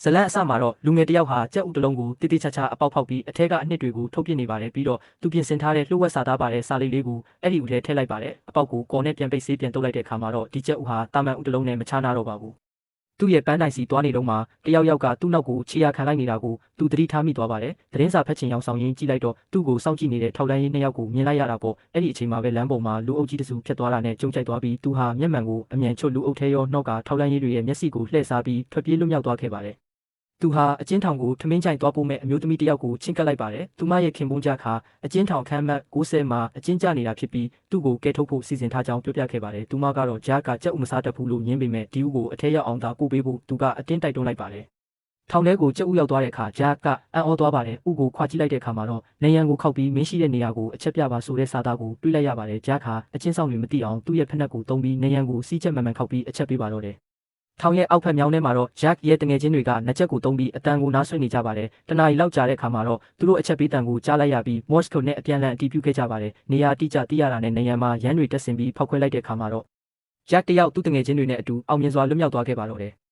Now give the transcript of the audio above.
ဇလန်အစမှာတော့လူငယ်တယောက်ဟာကြက်ဥတစ်လုံးကိုတိတိကျကျအပေါက်ဖောက်ပြီးအထက်ကအနှစ်တွေကိုထုတ်ပြနေပါတယ်ပြီးတော့သူပြင်ဆင်ထားတဲ့လှုပ်ဝက်စာသားပါတဲ့စာလေးလေးကိုအဲ့ဒီဥထဲထည့်လိုက်ပါတယ်အပေါက်ကိုကော်နဲ့ပြန်ပိတ်ဆေးပြန်တုပ်လိုက်တဲ့အခါမှာတော့ဒီကြက်ဥဟာတာမန်ဥတစ်လုံးနဲ့မချနာတော့ပါဘူးသူ့ရဲ့ပန်းတိုင်စီသွားနေတော့မှတယောက်ယောက်ကသူ့နောက်ကိုခြေရခံလိုက်နေတာကိုသူသတိထားမိသွားပါတယ်သတင်းစာဖတ်ချင်ရောက်ဆောင်ရင်းကြည့်လိုက်တော့သူ့ကိုစောင့်ကြည့်နေတဲ့ထောက်လန်းရေးနှစ်ယောက်ကိုမြင်လိုက်ရတာပေါ့အဲ့ဒီအချိန်မှာပဲလမ်းပေါ်မှာလူအုပ်ကြီးတစုဖြတ်သွားတာနဲ့ကြုံကြိုက်သွားပြီးသူဟာမျက်မှန်ကိုအမြန်ချွတ်လူအုပ်ထဲရောနှောက်ကထောက်လန်းရေးတွေရဲ့မျက်စိကိုလှည့်စားပြီးထွက်ပြေးလွတ်မြောက်သွားခဲ့ပါတယ်သူဟာအကျဉ်းထောင်ကိုထမင်းချိုင်သွားပို့မဲ့အမျိုးသမီးတယောက်ကိုချင့်ကပ်လိုက်ပါတယ်။သူမရဲ့ခင်ပွန်းကြခါအကျဉ်းထောင်ခန်းမတ်90မှာအကျဉ်းကျနေတာဖြစ်ပြီးသူ့ကိုကယ်ထုတ်ဖို့စီစဉ်ထားကြောင်းပြောပြခဲ့ပါတယ်။သူမကတော့ဂျာကကြက်ဥမစားတတ်ဘူးလို့ညင်းပေမဲ့ဒီဥကိုအထက်ရောက်အောင်သာပို့ပေးဖို့သူကအတင်းတိုက်တွန်းလိုက်ပါတယ်။ထောင်ထဲကိုကြက်ဥရောက်သွားတဲ့အခါဂျာကအံ့ဩသွားပါတယ်။ဥကိုခွာကြည့်လိုက်တဲ့အခါမှာတော့နေရန်ကိုခောက်ပြီးမင်းရှိတဲ့နေရာကိုအချက်ပြပါဆိုတဲ့စာသားကိုတွေးလိုက်ရပါတယ်။ဂျာကအကျဉ်းဆောင်တွေမသိအောင်သူ့ရဲ့ဖက်နှက်ကိုတုံးပြီးနေရန်ကိုစီးချက်မှန်မှန်ခောက်ပြီးအချက်ပေးပါတော့တယ်။ထောင်ရဲ့အောက်ဖက်မြောင်းထဲမှာတော့ဂျက်ရဲ့တငယ်ချင်းတွေကနှစ်ချက်ကိုတုံးပြီးအတန်ကိုနားဆွနေကြပါတယ်။တနားရီလောက်ကြာတဲ့အခါမှာတော့သူတို့အချက်ပေးတန်ကိုကြားလိုက်ရပြီးမော့စ်ကိုနဲ့အပြန်လန်အတီးပြုတ်ခဲ့ကြပါတယ်။နေရာတိကျသိရတာနဲ့နေရန်မှာရန်တွေတက်ဆင်ပြီးဖောက်ခွဲလိုက်တဲ့အခါမှာတော့ဂျက်တယောက်သူ့တငယ်ချင်းတွေနဲ့အတူအောင်မြင်စွာလွတ်မြောက်သွားခဲ့ပါတော့တယ်။